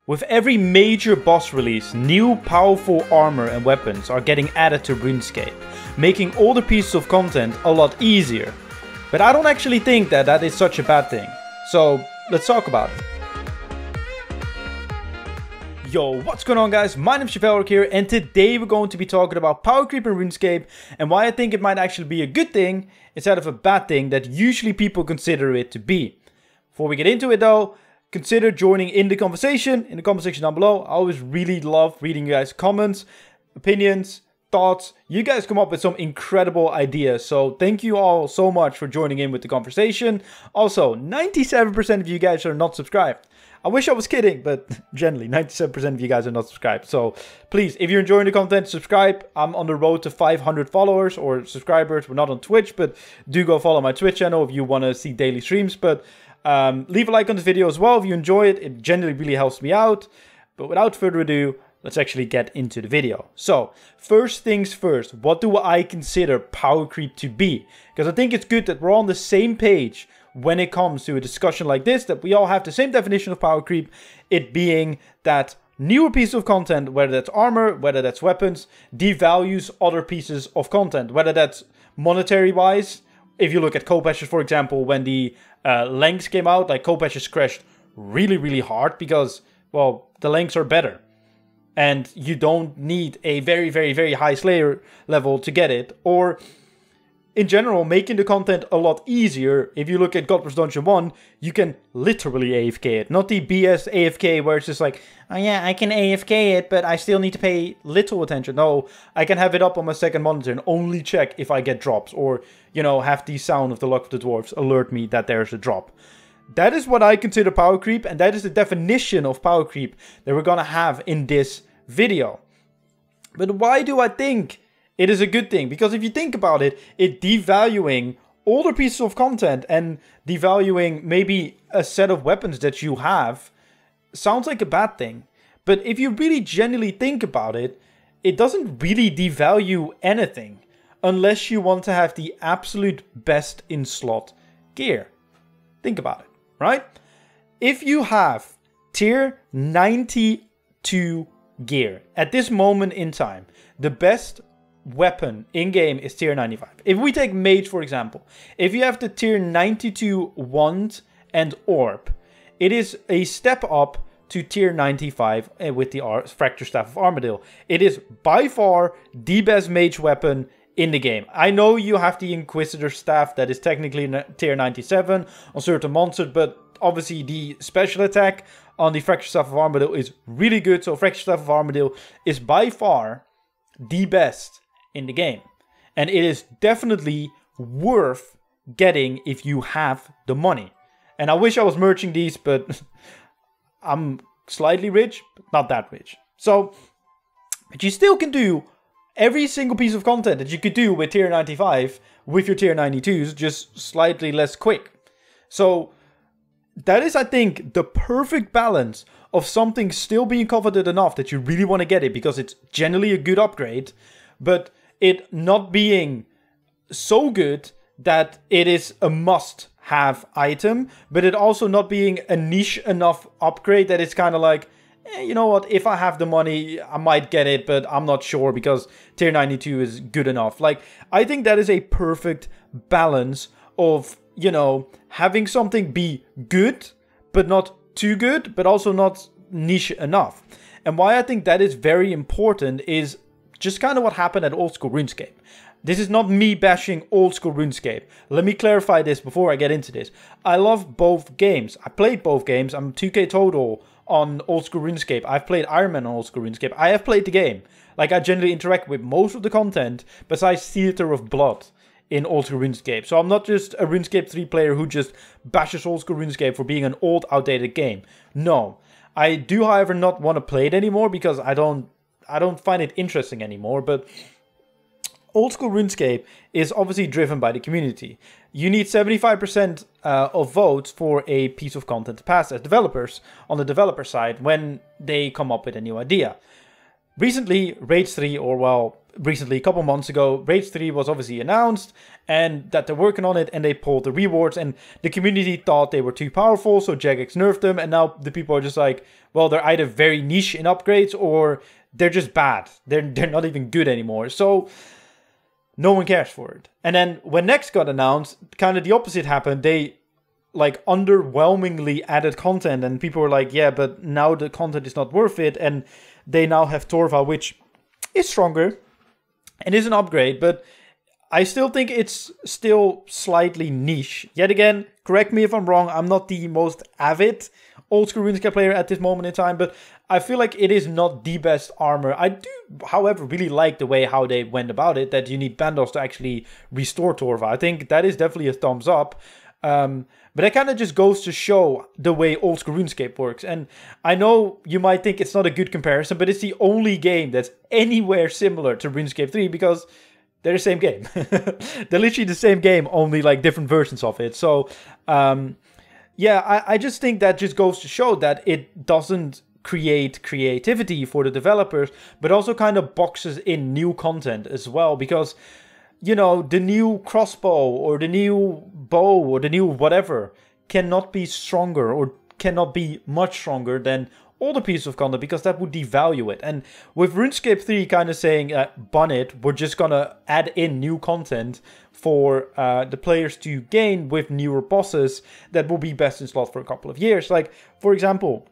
With every major boss release, new powerful armor and weapons are getting added to RuneScape, making older pieces of content a lot easier. But I don't actually think that is such a bad thing. So let's talk about it. Yo, what's going on guys? My name is Chevalric here, and today we're going to be talking about power creep in RuneScape and why I think it might actually be a good thing instead of a bad thing that usually people consider it to be. Before we get into it though, consider joining in the conversation down below. I always really love reading you guys' comments, opinions, thoughts. You guys come up with some incredible ideas. So thank you all so much for joining in with the conversation. Also, 97% of you guys are not subscribed. I wish I was kidding, but generally 97% of you guys are not subscribed. So please, if you're enjoying the content, subscribe. I'm on the road to 500 followers or subscribers. We're not on Twitch, but do go follow my Twitch channel if you want to see daily streams. But leave a like on this video as well if you enjoy it. It generally really helps me out. But without further ado, let's actually get into the video. So first things first, what do I consider power creep to be? Because I think it's good that we're on the same page when it comes to a discussion like this, that we all have the same definition of power creep, it being that newer piece of content, whether that's armor, whether that's weapons, devalues other pieces of content, whether that's monetary wise. If you look at Cold-Patches, for example, when the lengths came out, like Cold-Patches crashed really hard because, well, the lengths are better. And you don't need a very high Slayer level to get it. Or, in general, making the content a lot easier. If you look at God Wars Dungeon 1, you can literally AFK it. Not the BS AFK where it's just like, oh yeah, I can AFK it, but I still need to pay little attention. No, I can have it up on my second monitor and only check if I get drops. Or, you know, have the sound of the Luck of the Dwarves alert me that there's a drop. That is what I consider power creep, and that is the definition of power creep that we're gonna have in this video. But why do I think it is a good thing? Because if you think about it, it devaluing older pieces of content and devaluing maybe a set of weapons that you have sounds like a bad thing. But if you really genuinely think about it, it doesn't really devalue anything unless you want to have the absolute best in slot gear. Think about it, right? If you have tier 92 gear at this moment in time, the best weapon in game is tier 95. If we take mage for example, if you have the tier 92 wand and orb, it is a step up to tier 95 with the Fracture Staff of Armadyl. It is by far the best mage weapon in the game. I know you have the Inquisitor Staff that is technically tier 97 on certain monsters, but obviously the special attack on the Fracture Staff of Armadyl is really good. So Fracture Staff of Armadyl is by far the best in the game. And it is definitely worth getting if you have the money. And I wish I was merching these, but I'm slightly rich, but not that rich. So, but you still can do every single piece of content that you could do with tier 95 with your tier 92s, just slightly less quick. So that is, I think, the perfect balance of something still being coveted enough that you really want to get it because it's generally a good upgrade, but it not being so good that it is a must-have item, but it also not being a niche enough upgrade that it's kind of like, you know what, if I have the money, I might get it, but I'm not sure because tier 92 is good enough. Like, I think that is a perfect balance of, you know, having something be good, but not too good, but also not niche enough. And why I think that is very important is just kind of what happened at Old School RuneScape. This is not me bashing Old School RuneScape. Let me clarify this before I get into this. I love both games. I played both games. I'm 2K total on Old School RuneScape. I've played Iron Man on Old School RuneScape. I have played the game. Like, I generally interact with most of the content besides Theater of Blood in Old School RuneScape. So I'm not just a RuneScape 3 player who just bashes Old School RuneScape for being an old, outdated game. No. I do, however, not want to play it anymore because I don't find it interesting anymore. But Old School RuneScape is obviously driven by the community. You need 75% of votes for a piece of content to pass as developers on the developer side when they come up with a new idea. recently Rage 3, or well, recently, a couple months ago, Rage 3 was obviously announced and that they're working on it, and they pulled the rewards, and the community thought they were too powerful, so Jagex nerfed them, and now the people are just like, well, they're either very niche in upgrades or they're just bad. They're not even good anymore. So no one cares for it. And then when Next got announced, kind of the opposite happened. They like underwhelmingly added content, and people were like, yeah, but now the content is not worth it, and they now have Torva, which is stronger and is an upgrade, but I still think it's still slightly niche. Yet again, correct me if I'm wrong, I'm not the most avid old school RuneScape player at this moment in time, but I feel like it is not the best armor. I do, however, really like the way how they went about it, that you need Bandos to actually restore Torva. I think that is definitely a thumbs up. But it kind of just goes to show the way old school RuneScape works. And I know you might think it's not a good comparison, but it's the only game that's anywhere similar to RuneScape 3 because they're the same game. They're literally the same game, only like different versions of it. So, yeah, I just think that just goes to show that it doesn't create creativity for the developers, but also kind of boxes in new content as well. Because, you know, the new crossbow or the new bow or the new whatever cannot be stronger or cannot be much stronger than older pieces of content, because that would devalue it. And with RuneScape 3 kind of saying, bun it, we're just gonna add in new content for the players to gain with newer bosses that will be best in slot for a couple of years. Like, for example,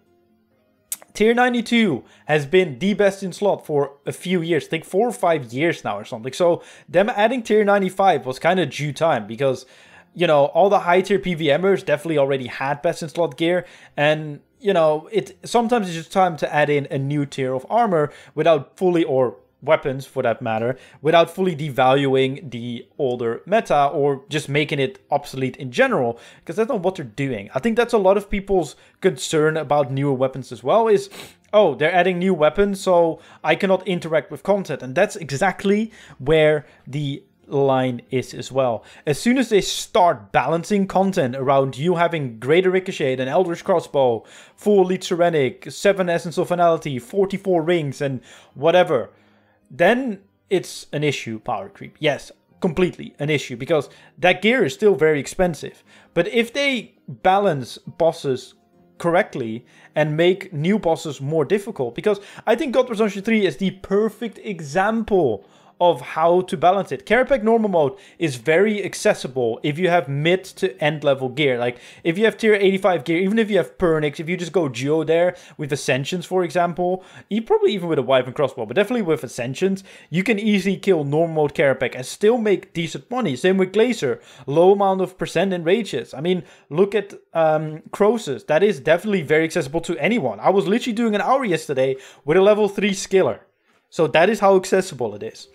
Tier 92 has been the best in slot for a few years, I think 4 or 5 years now or something. So them adding Tier 95 was kind of due time because, you know, all the high tier PVMers definitely already had best in slot gear, and you know, sometimes it's just time to add in a new tier of armor without fully, or weapons for that matter, without fully devaluing the older meta or just making it obsolete in general, because that's not what they're doing. I think that's a lot of people's concern about newer weapons as well, is, oh, they're adding new weapons, so I cannot interact with content. And that's exactly where the line is as well. As soon as they start balancing content around you having Greater Ricochet and Eldritch Crossbow, full Elite Serenic, 7 Essence of Finality, 44 rings and whatever, then it's an issue, power creep. Yes, completely an issue, because that gear is still very expensive. But if they balance bosses correctly and make new bosses more difficult, because I think God Presumption 3 is the perfect example of how to balance it. Carapac normal mode is very accessible if you have mid to end level gear. Like if you have tier 85 gear, even if you have Pernix, if you just go Geo there with Ascensions, for example, you probably even with a Wyvern crossbow, but definitely with Ascensions, you can easily kill normal mode Carapac and still make decent money. Same with Glacier, low amount of percent in rages. I mean, look at Croesus. That is definitely very accessible to anyone. I was literally doing an hour yesterday with a level 3 skiller. So that is how accessible it is.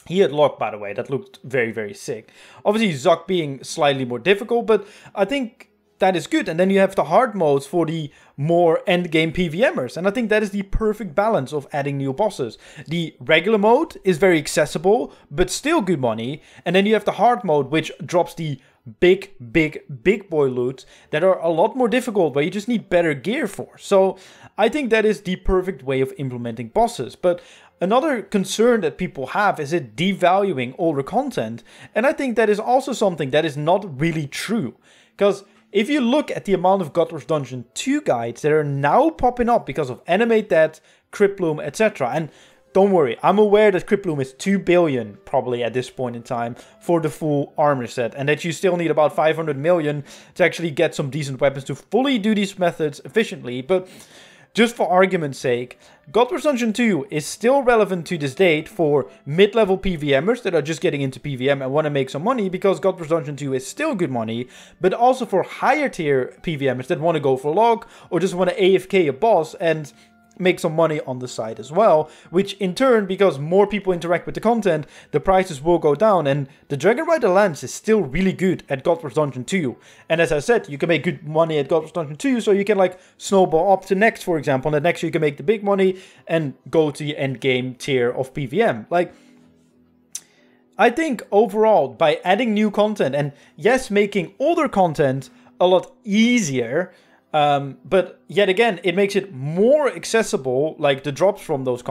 He had Lock, by the way. That looked very, very sick. Obviously, Zuk being slightly more difficult, but I think that is good. And then you have the hard modes for the more endgame PVMers. And I think that is the perfect balance of adding new bosses. The regular mode is very accessible, but still good money. And then you have the hard mode, which drops the big boy loot that are a lot more difficult, where you just need better gear for. So I think that is the perfect way of implementing bosses. But another concern that people have is it devaluing older content. And I think that is also something that is not really true. Because if you look at the amount of God Wars Dungeon 2 guides that are now popping up because of Animate That, Cryptbloom, etc. And don't worry, I'm aware that Cryptbloom is 2 billion probably at this point in time for the full armor set. And that you still need about 500 million to actually get some decent weapons to fully do these methods efficiently. But just for argument's sake, God Wars Dungeon 2 is still relevant to this date for mid-level PVMers that are just getting into PVM and want to make some money, because God Wars Dungeon 2 is still good money, but also for higher tier PVMers that want to go for log or just want to AFK a boss and make some money on the side as well, which in turn, because more people interact with the content, the prices will go down. And the Dragon Rider Lance is still really good at God Wars Dungeon 2. And as I said, you can make good money at God Wars Dungeon 2, so you can like snowball up to next, for example, and then next you can make the big money and go to the end game tier of PVM. Like, I think overall, by adding new content and yes, making older content a lot easier, But yet again, it makes it more accessible, like the drops from that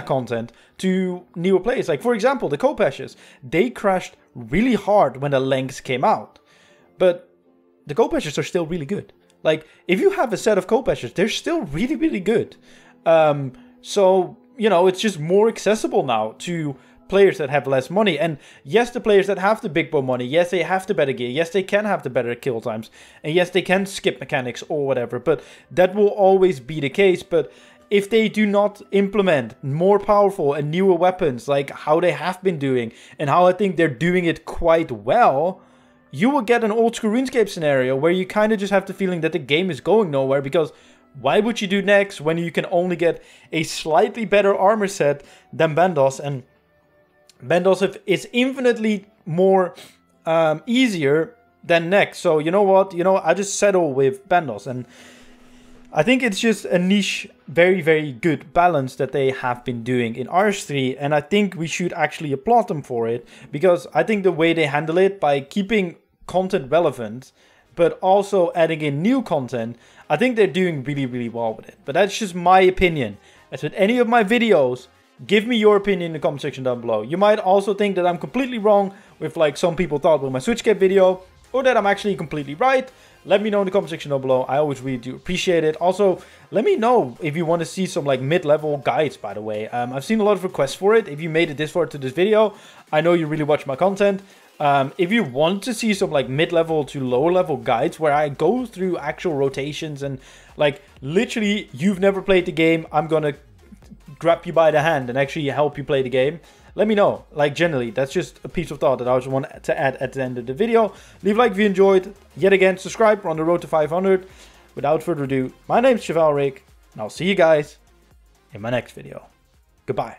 content, to newer players. Like, for example, the Kopeshes, they crashed really hard when the lengths came out. But the Kopeshes are still really good. Like, if you have a set of Kopeshes, they're still really, really good. So, you know, it's just more accessible now to players that have less money. And yes, the players that have the big bow money, yes, they have the better gear, yes, they can have the better kill times, and yes, they can skip mechanics or whatever, but that will always be the case. But if they do not implement more powerful and newer weapons, like how they have been doing, and how I think they're doing it quite well, you will get an old school RuneScape scenario where you kind of just have the feeling that the game is going nowhere, because why would you do next when you can only get a slightly better armor set than Bandos? And Bandos is infinitely more easier than next. So you know what? You know, I just settle with Bandos. And I think it's just a niche, very, very good balance that they have been doing in RS3. And I think we should actually applaud them for it. Because I think the way they handle it, by keeping content relevant, but also adding in new content, I think they're doing really, really well with it. But that's just my opinion. As with any of my videos, give me your opinion in the comment section down below. You might also think that I'm completely wrong, with like some people thought with my Switchcap video, or that I'm actually completely right. Let me know in the comment section down below. I always really do appreciate it. Also, let me know if you want to see some like mid-level guides, by the way. I've seen a lot of requests for it. If you made it this far to this video, I know you really watch my content. If you want to see some like mid-level to lower level guides where I go through actual rotations and like literally you've never played the game, I'm gonna grab you by the hand and actually help you play the game, let me know. Like, generally, that's just a piece of thought that I just want to add at the end of the video. Leave a like if you enjoyed. Yet again, subscribe. We're on the road to 500. Without further ado, my name's Chevalric, and I'll see you guys in my next video. Goodbye.